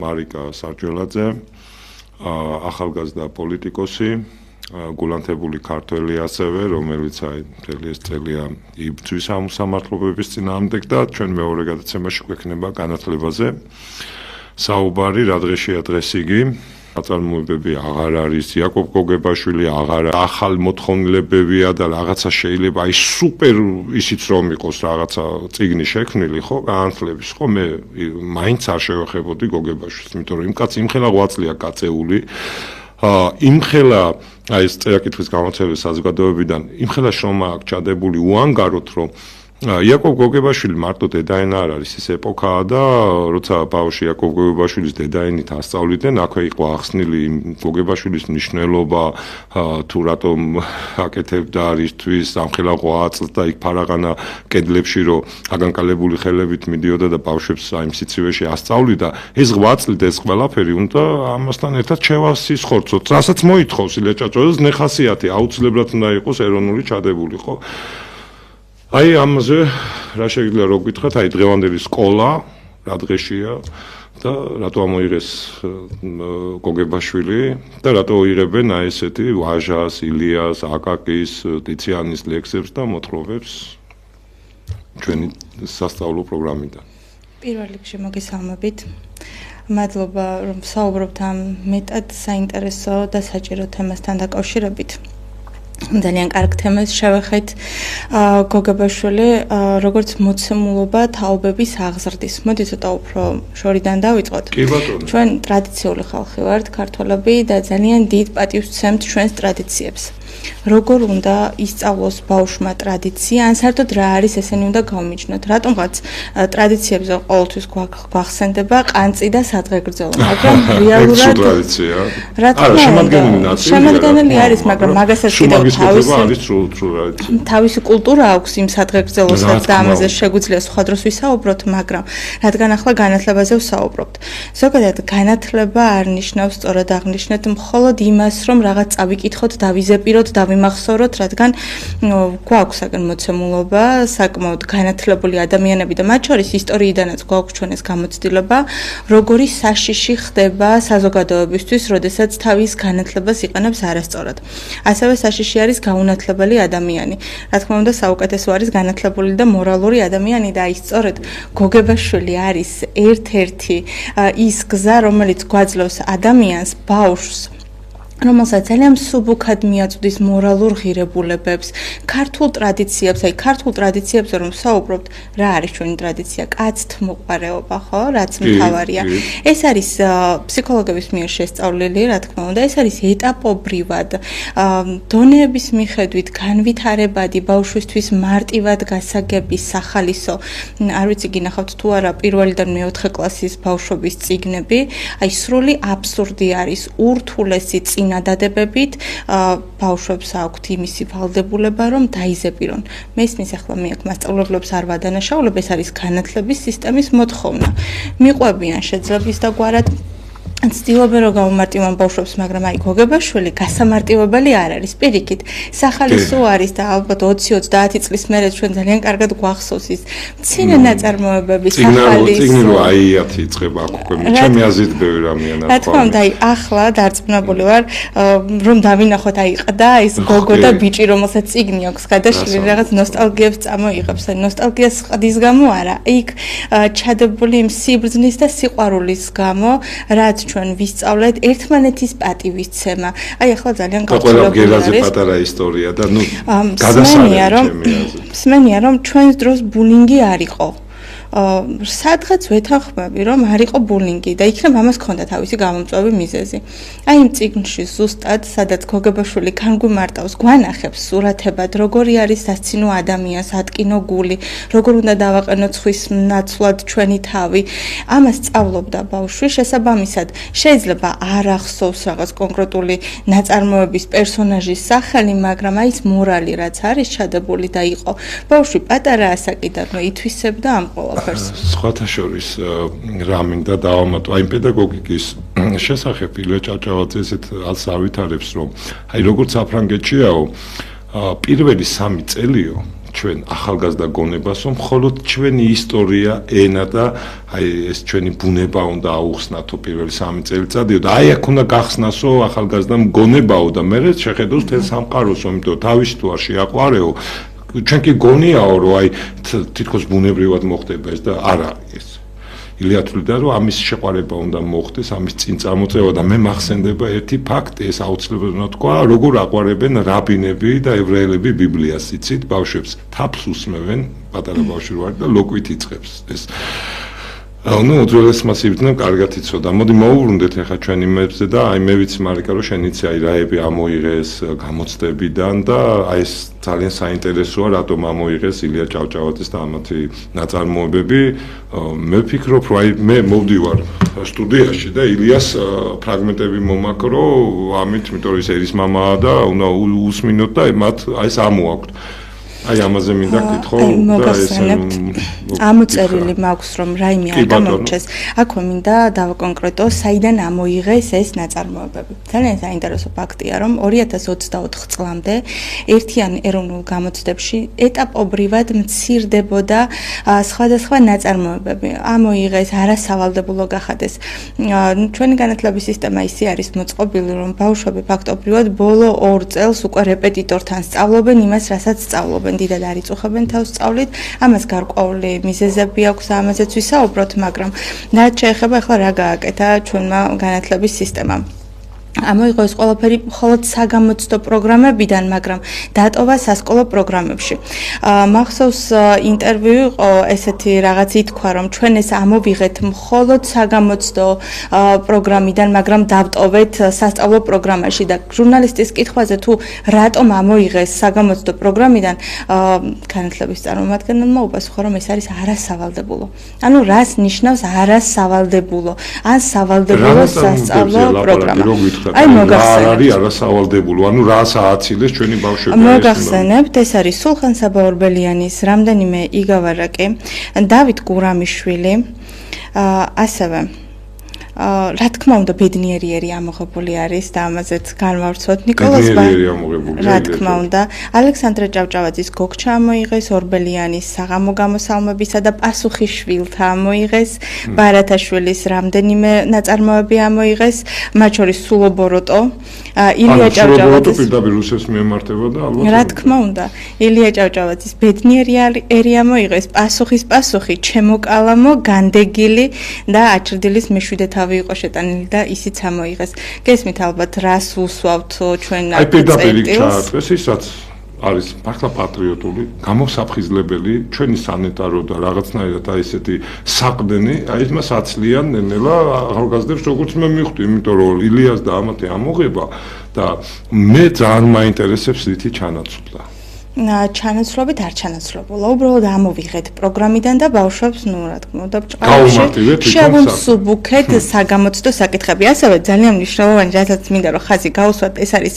მარიკა სარჯველაძე, ახალგაზრდა პოლიტიკოსი, გულანთებული ქართველი ასევე, რომელიც მთელი ეს წელია იბრძვის ამ სამართლობების წინააღმდეგ და ჩვენ მეორე გადაცემაში გვექნება განათლებაზე. საუბარი რა დღეშია დღეს იგი. აწარმოებები აღარ არის, იაკობ გოგებაშვილი აღარ ახალ მოთხოვნილებებია და რაღაცა შეიძლება სუპერ ისიც რომ იყოს რაღაცა წიგნი შექმნილი, ხო, განათლების, ხო, მე მაინც არ შევეხებოდი გოგებაშვილს, იმიტომ რომ იმ კაცი იმხელა ღვაწლია გაწეული, იმხელა ეს წერა-კითხვის გამოცემის საზოგადოებიდან იმხელა შრომა აქვს ჩადებული უანგაროდ, რომ იაკობ გოგებაშვილი მარტო დედაენა არ არის ის ეპოქაა და როცა ბავშვი იაკობ გოგებაშვილის დედაენით ასწავლიდნენ, აქვე იყო ახსნილი გოგებაშვილის მნიშვნელობა, თუ რატომ აკეთებდა არისთვის ამხელა ღვაწლს და იქ ფარაღანა კედლებში რომ აგანკალებული ხელებით მიდიოდა და ბავშვებს იმ სიცივეში ასწავლიდა, ეს ღვაწლი და ეს ყველაფერი უნდა ამასთან ერთად შევასისხორცოთ, რასაც მოითხოვს ილია ჭავჭავაძეს ნეხასიათი აუცილებლად უნდა იყოს ეროვნული ჩადებული, ხო? აი ამაზე რა შეიძლება რო გითხრათ, აი დღევანდელი სკოლა რა დღეშია და რატო ამოიღეს გოგებაშვილი და რატო იღებენ აი ესეთი ვაჟას, ილიას, აკაკის, ტიციანის ლექსებს და მოთხრობებს ჩვენი სასწავლო პროგრამიდან. პირველ რიგში მოგესალმებით. მადლობა რომ საუბრობთ ამ მეტად საინტერესო და საჭირო თემასთან დაკავშირებით. ძალიან კარგ თემას შევეხეთ. გოგებაშვილი როგორც მოცემულობა თაობების აღზრდის. მოდი ცოტა უფრო შორიდან დავიწყოთ. კი ბატონო. ჩვენ ტრადიციული ხალხი ვართ, ქართველები და ძალიან დიდ პატივს ვცემთ ჩვენს ტრადიციებს. როგორ უნდა ისწავლოს ბავშვმა ტრადიცია, ან საერთოდ რა არის ესენი უნდა გავმიჯნოთ. რატომღაც ტრადიციებზე ყოველთვის გვახსენდება ყანწი და სადღეგრძელო, მაგრამ რეალურად ტრადიცია. რა თქმა უნდა, შემადგენელი არის, მაგრამ მაგასაც კიდევ თავისი კულტურა აქვს იმ სადღეგრძელოსაც და ამაზე შეგვიძლია სხვა დროს ვისაუბროთ, მაგრამ რადგან ახლა განათლებაზე ვსაუბრობთ. ზოგადად განათლება არ ნიშნავს სწორად აღნიშნეთ მხოლოდ იმას, რომ რაღაც წავიკითხოთ, დავიზეპიროთ, დავიმახსოვროთ, რადგან გვაქვს საგან მოცემულობა, საკმაოდ განათლებული ადამიანები და მათ შორის ისტორიიდანაც გვაქვს ჩვენ ეს გამოცდილება, როგორი საშიში ხდება საზოგადოებისთვის, როდესაც თავის განათლებას იყენებს არასწორად. ასევე საშიში არის გაუნათლებელი ადამიანი. რა თქმა უნდა, საუკეთესო არის განათლებული და მორალური ადამიანი და აი სწორედ გოგებაშვილი არის ერთ-ერთი ის გზა, რომელიც გვაძლევს ადამიანს, ბავშვს, რომელსაც ძალიან მსუბუქად მიაწვდის მორალურ ღირებულებებს, ქართულ ტრადიციებს, აი ქართულ ტრადიციებზე რომ ვსაუბრობთ, რა არის ჩვენი ტრადიცია? კაცთმოყვარეობა, ხო, რაც მთავარია. ეს არის ფსიქოლოგების მიერ შესწავლილი, რა თქმა უნდა, ეს არის ეტაპობრივად, დონეების მიხედვით განვითარებადი ბავშვისთვის მარტივად გასაგები სახალისო. არ ვიცი გინახავთ თუ არა პირველიდან მეოთხე კლასის ბავშვობის წიგნები, აი სრული აბსურდი არის, ურთულესი წინადადებებით ბავშვებს აქვთ იმისი ვალდებულება, რომ დაიზეპირონ. მესმის ახლა მე აქ მასწავლებლებს არ ვადანაშაულებ, ეს არის განათლების სისტემის მოთხოვნა. მიყვებიან შეძლების და გვარად ცდილობენ რომ გაუმარტივონ ბავშვებს, მაგრამ აი გოგებაშვილი გასამარტივებელი არ არის. პირიქით, სახალისო არის და ალბათ 20-30 წლის მერე ჩვენ ძალიან კარგად გვახსოვს ის მცირე ნაწარმოებები სახალისო. წიგნი რო აიათი იწყება აქ უკვე ჩემი აზრით ბევრი რამეა. რა თქმა უნდა, აი ახლა დარწმუნებული ვარ, რომ დავინახოთ აი ყდა ის გოგო და ბიჭი, რომელსაც წიგნი აქვს გადაშლილი, რაღაც ნოსტალგიებს წამოიღებს. აი ნოსტალგიას ყდის გამო არა, იქ ჩადებული იმ სიბრძნის და სიყვარულის გამო, რაც ჩვენ ვისწავლეთ ერთმანეთის პატივისცემა. აი ახლა ძალიან გავრცელებული არის. ყველა პატარა ისტორია და ნუ გადასარევი მსმენია რომ ჩვენს დროს ბულინგი არ იყო. სადღაც ვეთანხმები, რომ არ იყო ბულინგი და იქნებ ამას ჰქონდა თავისი გამომწვევი მიზეზი. აი იმ წიგნში ზუსტად, სადაც გოგებაშვილი განგვიმარტავს, გვანახებს სურათებად, როგორი არის სასცინო ადამიანს, ატკინო გული, როგორ უნდა დავაყენოთ ხვის ნაცვლად ჩვენი თავი. ამას სწავლობდა ბავშვი, შესაბამისად, შეიძლება არ ახსოვს რაღაც კონკრეტული ნაწარმოების პერსონაჟის სახელი, მაგრამ აი ის მორალი, რაც არის ჩადებული და იყო. ბავშვი პატარა ასაკიდან ითვისებდა ამ ყველაფერს. სხვათა შორის რა მინდა დავამატო, აი პედაგოგიკის შესახებ ილია ჭავჭავაძე ესეთ ავითარებს, რომ აი როგორც საფრანგეთშიაო, პირველი 3 წელიო ჩვენ ახალგაზრდა გონებას, რომ მხოლოდ ჩვენი ისტორია, ენა და აი ეს ჩვენი ბუნება უნდა აუხსნათო პირველი 3 წელიწადიო და აი აქ უნდა გახსნასო ახალგაზრდამ გონებაო და მე შეხედოს თელ სამყაროს, იმიტომ თავის თუ არ შეაყვარეო, ჩვენ კი გონიაო, რომ აი თითქოს ბუნებრივად მოხდება ეს და არა ეს. ილია თვლიდა, რომ ამის შეყვარება უნდა მოხდეს, ამის წინ წარმოწევა და მე მახსენდება ერთი ფაქტი, ეს აუცილებლად უნდა თქვა, როგორ აყვარებენ რაბინები და ებრაელები ბიბლიას, იცით, ბავშვებს თაფს უსმევენ, პატარა ბავშვი ვარ და ლოკვით იწყებს ეს. ну, უძველესმა სიბრძნემ კარგად იცოდა. მოდი მოუბრუნდეთ ახლა ჩვენ იმებზე და აი მე ვიცი მარიკა, რომ შენ იცი აი რაები ამოიღეს გამოცდებიდან და აი ეს ძალიან საინტერესოა, რატომ ამოიღეს ილია ჭავჭავაძის და ამათი ნაწარმოებები. მე ვფიქრობ, რომ აი მე მოვდივარ სტუდიაში და ილიას ფრაგმენტები მომაკრო, ამით, იმიტომ რომ ის ერის მამაა და უნდა უსმინოთ და მათ აი ეს ამოაქვთ. აი ამაზე მინდა კითხო და ესე ამოწერილი მაქვს რომ რაიმე არ გამორჩეს. აქვე მინდა დავაკონკრეტო, საიდან ამოიღეს ეს ნაწარმოებები. ძალიან საინტერესო ფაქტია, რომ 2024 წლამდე ერთიან ეროვნულ გამოცდებში ეტაპობრივად მცირდებოდა სხვადასხვა ნაწარმოებები. ამოიღეს, არასავალდებულო გახადეს. ჩვენი განათლების სისტემა ისე არის მოწყობილი, რომ ბავშვები ფაქტობრივად ბოლო 2 წელს უკვე რეპეტიტორთან სწავლობენ იმას, რასაც სწავლობენ. დიდად არ იწუხებენ თავს სწავლით, ამას გარკვეული მიზეზები აქვს, ამაზეც ვისაუბროთ, მაგრამ რაც შეეხება ახლა რა გააკეთა ჩვენმა განათლების სისტემამ. ამოიღო ეს ყველაფერი მხოლოდ საგამოცდო პროგრამებიდან, მაგრამ დატოვა სასკოლო პროგრამებში. მახსოვს ინტერვიუ იყო ესეთი რაღაც ითქვა, რომ ჩვენ ეს ამოვიღეთ მხოლოდ საგამოცდო პროგრამიდან, მაგრამ დავტოვეთ სასწავლო პროგრამაში და ჟურნალისტის კითხვაზე თუ რატომ ამოიღეს საგამოცდო პროგრამიდან, განათლების წარმომადგენელმა უპასუხა, რომ ეს არის არასავალდებულო. ანუ რას ნიშნავს არასავალდებულო? ან სავალდებულო სასწავლო პროგრამა. აი მოგახსენებთ. რა არის არასავალდებულო? ანუ რას ააცილეს ჩვენი ბავშვები? მოგახსენებთ, ეს არის სულხან საბაურბელიანის რამდენიმე იგავარაკი, დავით გურამიშვილი, ასევე რა თქმა უნდა ბედნიერიერი ამოღებული არის და ამაზეც განვავრცოთ ნიკოლას რა თქმა უნდა ალექსანდრე ჭავჭავაძის გოგჩა ამოიღეს, ორბელიანის საღამო გამოსალმებისა და პასუხიშვილთა ამოიღეს, ბარათაშვილის რამდენიმე ნაწარმოები ამოიღეს, მათ შორის სულობოროტო, ილია ჭავჭავაძის პირდაპირ რუსებს მიემართება და ალბათ რა თქმა უნდა ილია ჭავჭავაძის ბედნიერი ამოიღეს, პასუხის პასუხი, ჩემო კალამო, განდეგილი და აჭრდილის მეშვიდე თავი იყო შეტანილი და ისიც ამოიღეს. გესმით ალბათ რას უსვავთ ჩვენ აი პირდაპირ ჩაატყეს ისაც არის მართლა პატრიოტული, გამოსაფხიზლებელი, ჩვენი სანიტარო და რაღაცნაირად აი ესეთი საყრდენი, აი მას აცლიან ნელა ახალგაზრდებს როგორც მე მივხვდი, იმიტომ რომ ილიას და ამათი ამოღება და მე ძალიან მაინტერესებს რითი ჩანაცვლა. ჩანაცვლობით არ ჩანაცვლებულა, უბრალოდ ამოვიღეთ პროგრამიდან და ბავშვებს, ну, რა თქმა უნდა, ბჭყალში შევსუბუქეთ საგამოცდო საკითხები. ასევე ძალიან მნიშვნელოვანი, რასაც მინდა რომ ხაზი გავუსვათ, ეს არის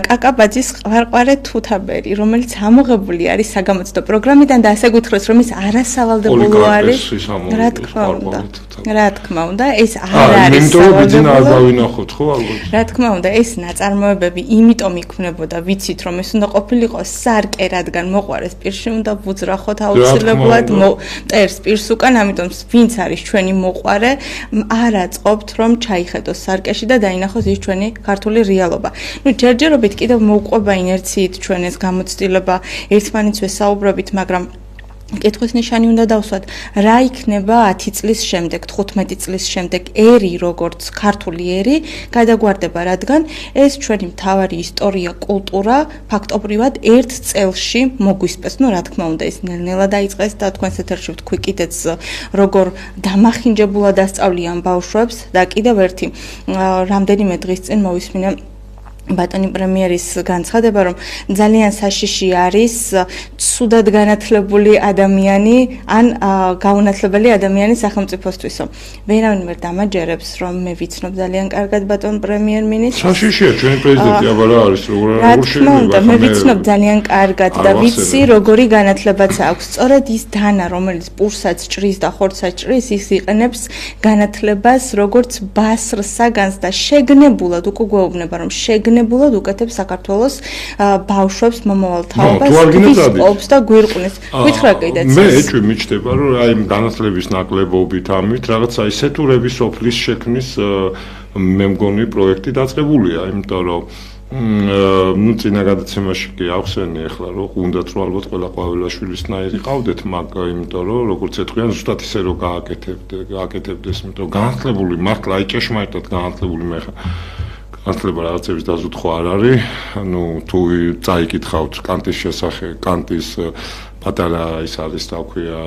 კაკაბაძის ყვარყვარე თუთაბერი, რომელიც ამოღებული არის საგამოცდო პროგრამიდან და ასე გითხროს, რომ ის არასავალდებულო არის. რა თქმა უნდა, ეს არ არის სავალდებულო. რა თქმა უნდა, ეს ნაწარმოებები იმიტომ იქმნებოდა, ვიცით, რომ ეს უნდა ყოფილიყო სარკე, რადგან მოყვარეს პირში უნდა ვუძრახოთ აუცილებლად მტერს პირს უკან, ამიტომ ვინც არის ჩვენი მოყვარე, არ აწყობთ რომ ჩაიხედოს სარკეში და დაინახოს ის ჩვენი ქართული რეალობა. ნუ ჯერჯერობით კიდევ მოუყვება ინერციით ჩვენ ეს გამოცდილება, ერთმანეთს ვესაუბრებით, მაგრამ კითხვის ნიშანი უნდა დავსვათ, რა იქნება 10 წლის შემდეგ, 15 წლის შემდეგ ერი, როგორც ქართული ერი, გადაგვარდება, რადგან ეს ჩვენი მთავარი ისტორია, კულტურა ფაქტობრივად 1 წელში მოგვისპეს. ნუ რა თქმა უნდა, ეს ნელ-ნელა დაიწყეს და თქვენს ეთერში ვთქვი კიდეც როგორ დამახინჯებულად ასწავლიან ბავშვებს და კიდევ ერთი რამდენიმე დღის წინ მოვისმინე ბატონი პრემიერის განცხადება, რომ ძალიან საშიში არის ცუდად განათლებული ადამიანი ან გაუნათლებელი ადამიანი სახელმწიფოსთვისო. ვერავინ ვერ დამაჯერებს, რომ მე ვიცნობ ძალიან კარგად ბატონ პრემიერ-მინისტრს. საშიშია ჩვენი პრეზიდენტი, აბა რა არის, როგორ შეიძლება? მე ვიცნობ ძალიან კარგად და ვიცი, როგორი განათლებაც აქვს. სწორედ ის დანა, რომელიც პურსაც ჭრის და ხორცსაც ჭრის, ის იყენებს განათლებას როგორც ბასრსაგანს და შეგნებულად უკვე გვეუბნება, რომ არგინებულად უკეთებს საქართველოს ბავშვებს მომავალ თაობას და გვირყვნის. გითხრა კიდეც. მე ეჭვი მიჩნდება, რომ აი განათლების ნაკლებობით ამით რაღაცა ისეთურების სოფლის შექმნის მე მგონი პროექტი დაწყებულია, იმიტომ რომ ну წინა გადაცემაში კი ახსენე ახლა რომ უნდათ რომ ალბათ ყველა ყვავილაშვილისნაირი ყავდეთ მაგ იმიტომ რომ როგორც ეთქვიან ზუსტად ისე რომ გააკეთებდეს იმიტომ რომ განათლებული მართლა აი ჭეშმარიტად განათლებული მე ხა განათლება რაღაცების დაზუთხო არ არის ну თუ წაიკითხავთ კანტის შესახებ კანტის პატარა ის არის და ქვია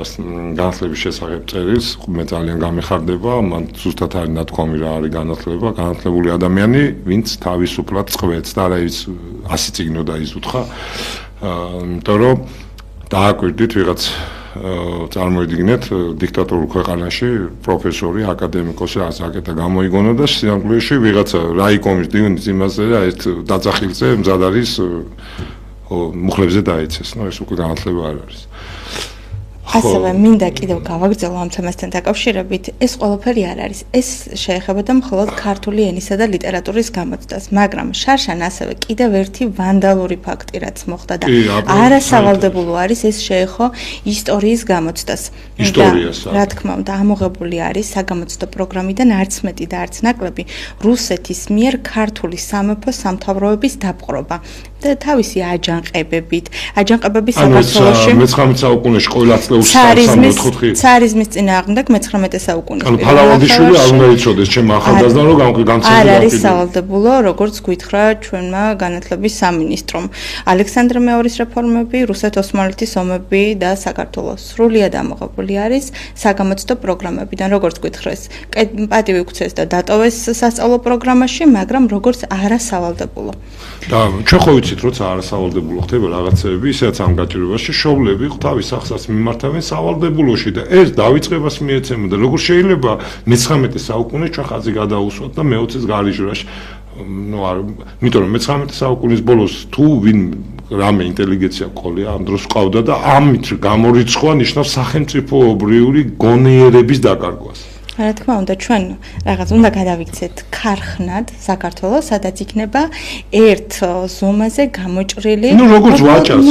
განათლების შესახებ წერილს მე ძალიან გამეხარდება მან ზუსტად არის ნათქვამი რა არის განათლება განათლებული ადამიანი ვინც თავისუფლად წყვეტს და არა ის 100 წიგნო დაიზუთხა იმიტომ რომ დააკვირდით ვიღაც წარმოიდგინეთ დიქტატორულ ქვეყანაში პროფესორი აკადემიკოსი ასაკეთა გამოიგონა და სიამოვნებაში ვიღაცა რაიკომის დივნის იმაზე რა ერთ დაწახილზე მზად არის მუხლებზე დაეცეს, ნუ ეს უკვე განათლება არ არის. ასევე მინდა კიდევ გავაგრძელო ამ თემასთან დაკავშირებით, ეს ყველაფერი არ არის. ეს შეეხებოდა მხოლოდ ქართული ენისა და ლიტერატურის გამოცდას, მაგრამ შარშან ასევე კიდევ ერთი ვანდალური ფაქტი რაც მოხდა და არასავალდებულო არის, ეს შეეხო ისტორიის გამოცდას. ისტორიას. რა თქმა უნდა, ამოღებული არის საგამოცდო პროგრამიდან არც მეტი და არც ნაკლები რუსეთის მიერ ქართული სამეფო სამთავროების დაპყრობა. და თავისი აჯანყებებით საქართველოში მე-19 საუკუნეში ყველა წლეულში ცარიზმის წინააღმდეგ მე-19 საუკუნეში. ანუ ფალავანდიშვილი არ უნდა იცოდეს ჩემ ახალგაზრდამ რომ განცდები არ არის სავალდებულო, როგორც გითხრა ჩვენმა განათლების სამინისტრომ. ალექსანდრე მეორის რეფორმები, რუსეთ-ოსმალეთის ომები და საქართველოს სრულიად ამოღებული არის საგამოცდო პროგრამებიდან, როგორც გითხრეს. პატივი უქცეს და დატოვეს სასწავლო პროგრამაში, მაგრამ როგორც არასავალდებულო. და ჩვენ ხო ვიცით როცა არასავალდებულო ხდება რაღაცები, ისედაც ამ გაჭირვებაში შოვლები თავის სახსას მიმართავენ სავალდებულოში და ეს დავიწყებას მიეცემა და როგორ შეიძლება მე-19 საუკუნეში ჩვენ ხაზი გადაუსვათ და მე-20-ის გარიჟრაში ну არ იმიტომ რომ მე-19 საუკუნის ბოლოს თუ ვინ რამე ინტელიგენცია ყოლია ამ დროს ყავდა და ამით გამორიცხვა ნიშნავს სახელმწიფოებრიული გონიერების დაკარგვას რა თქმა უნდა ჩვენ რაღაც უნდა გადავიქცეთ ქარხნად საქართველოს სადაც იქნება ერთ ზომაზე გამოჭრილი ну როგორც ვაჭარს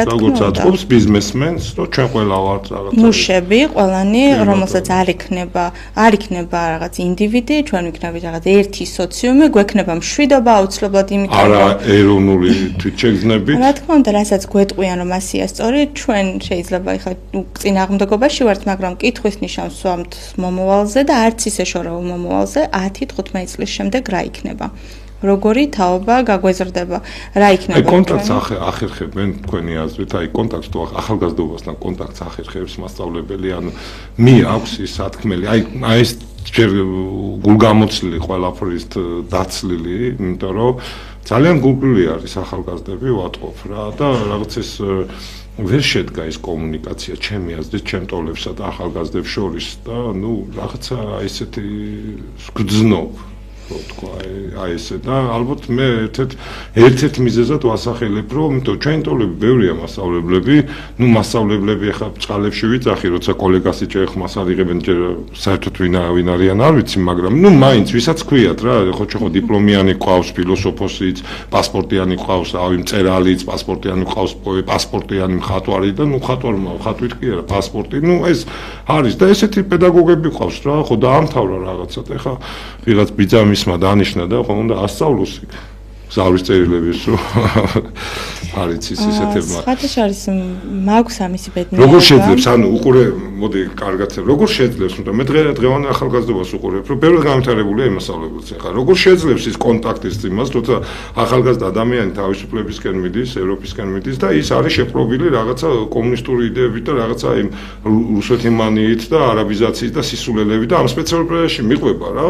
როგორც აწყობს ბიზნესმენს და ჩვენ ყველა ვართ რაღაცა მუშები ყველანი რომელსაც არ იქნება რაღაც ინდივიდი ჩვენ ვიქნებით რაღაც ერთი სოციუმი გვექნება მშვიდობა აუცილებლად იმიტომ არა ეროვნული თვითშეგრძნებით რა თქმა უნდა რასაც გვეტყვიან რომ ასია სწორი ჩვენ შეიძლება ეხლა წინააღმდეგობაში ვართ მაგრამ კითხვის ნიშანს ვამთ მომავალზე და არც ისე შორეულ მომავალზე 10-15 წლის შემდეგ რა იქნება. როგორი თაობა გაგვეზრდება, რა იქნება. აი კონტაქტს ახერხებენ თქვენი აზრით, აი კონტაქტს თუ ახალგაზრდობასთან კონტაქტს ახერხებს მასწავლებელი, ანუ მე აქვს ის სათქმელი, აი ეს ჯერ გულგამოცლილი ყველაფრის დაცლილი, იმიტომ რომ ძალიან გულგრილი არის ახალგაზრდები ვატყობ რა და რაღაც ეს ვერ შედგა ეს კომუნიკაცია ჩემი აზრით ჩემ ტოლებსა და ახალგაზრდებს შორის და ნუ რაღაცა ესეთი გძნობ რო თქვა აი ესე და ალბათ მე ერთ-ერთ მიზეზად ვასახელებ რომ იმიტომ ჩვენ ტოლები ბევრია მასწავლებლები ნუ მასწავლებლები ახლა ბჭყალებში ვიძახი როცა კოლეგას იჭერ ხმას არიღებენ ჯერ საერთოდ ვინ არიან არ ვიცი მაგრამ ნუ მაინც ვისაც ქვიათ რა ხო დიპლომიანი ყავს ფილოსოფოსიც პასპორტიანი ყავს ავი მწერალიც პასპორტიანი ყავს პასპორტიანი მხატვარი და ნუ მხატვით კი არა პასპორტი ნუ ეს არის და ესეთი პედაგოგები ყავს რა ხო დაამთავრა რაღაცა ეხლა ვიღაც ბიძამისმა დანიშნა და ხო უნდა ასწავლოს იქ ზავის წერილების რო არის ისეთებმა ხათაშ არის მაქვს ამისი ბედნიერება როგორ შეძლებს ანუ უყურე მოდი კარგად როგორ შეძლებს უნდა მე დღევანდელ ახალგაზრდობას უყურებ რომ ბევრი განვითარებულია იმასწავლებელს ახლა როგორ შეძლებს ის კონტაქტის იმას როცა ახალგაზრდა ადამიანი თავისუფლებისკენ მიდის ევროპისკენ მიდის და ის არის შეპყრობილი რაღაცა კომუნისტური იდეებით და რაღაცა იმ რუსეთიმანიით და არაბიზაციით და სისულელებით და ამ სპეციალურ პროექტში მიყვება რა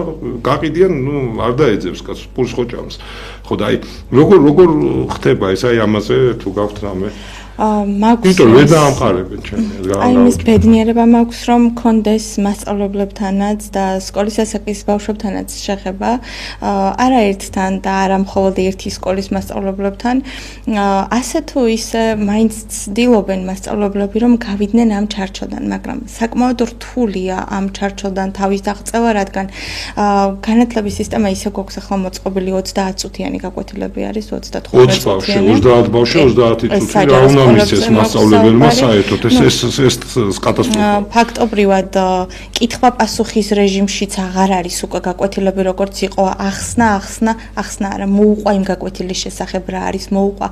გაყიდიან ნუ არ დაეძებს კაცს პულს ხო ჭამს ხო და აი როგორ ხდება ეს აი ამაზე თუ გაქვთ რამე მაქვს იმიტომ ვერ დაამყარებენ ჩემი აი მის ბედნიერება მაქვს რომ მქონდეს მასწავლებლებთანაც და სკოლის ასაკის ბავშვებთანაც შეხება არაერთთან და არა მხოლოდ ერთი სკოლის მასწავლებლებთან ასე თუ ისე მაინც ცდილობენ მასწავლებლები რომ გავიდნენ ამ ჩარჩოდან მაგრამ საკმაოდ რთულია ამ ჩარჩოდან თავის დაღწევა რადგან განათლების სისტემა ისე გვაქვს ახლა მოწყობილი 30 წუთიანი გაკვეთილები არის 35 წუთიანი 30 ბავშვი 30 წუთი რა უნდა მისცეს მასწავლებელმა საერთოდ ეს კატასტროფა ფაქტობრივად კითხვა-პასუხის რეჟიმშიც აღარ არის უკვე გაკვეთილები როგორც იყო ახსნა არა მოუყვა იმ გაკვეთილის შესახებ რა არის მოუყვა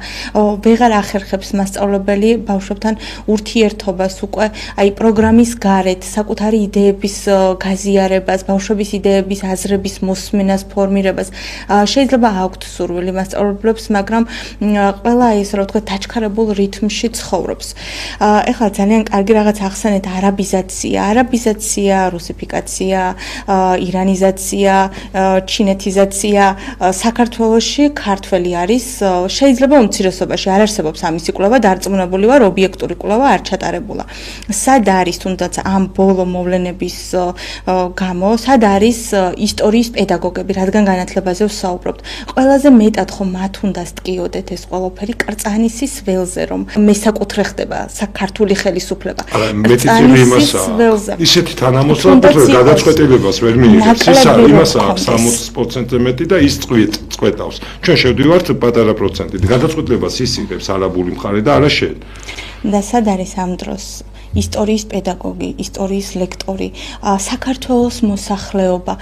ვეღარ ახერხებს მასწავლებელი ბავშვებთან ურთიერთობას უკვე აი პროგრამის გარეთ საკუთარი იდეების გაზიარებას ბავშვების იდეების აზრების მოსმენას ფორმირებას შეიძლება აქვთ სურვილი მასწავლებლებს მაგრამ ყველა ეს რა ვთქვა დაჩქარებულ რითმში ცხოვრობს ეხლა ძალიან კარგი რაღაც ახსენეთ არაბიზაცია რუსიფიკაცია ირანიზაცია ჩინეთიზაცია საქართველოში ქართველი არის შეიძლება უმცირესობაში არ არსებობს ამისი კვლევა დარწმუნებული ვარ ობიექტური კვლევა არ ჩატარებულა სად არის თუნდაც ამ ბოლო მოვლენების გამო სად არის ისტორიის პედაგოგები რადგან განათლებაზე ვსაუბრობთ ყველაზე მეტად ხომ მათ უნდა სტკიოდეთ ეს ყველაფერი კრწანისის ველზე რომ მესაკუთრე ხდება საქართველოს ხელისუფლება მეტიცები იმასაა ისეთი თანამოწმობა გადაწყვეტილებას ვერ მიიღებს ის იმასაა 60%-ზე მეტი და ის წყვეტავს ჩვენ შევდივართ პატარა პროცენტით გადაწყვეტილებას ის იღებს არაბული მხარე და არა შენ და სად არის ამ დროს ისტორიის პედაგოგი ისტორიის ლექტორი საქართველოს მოსახლეობა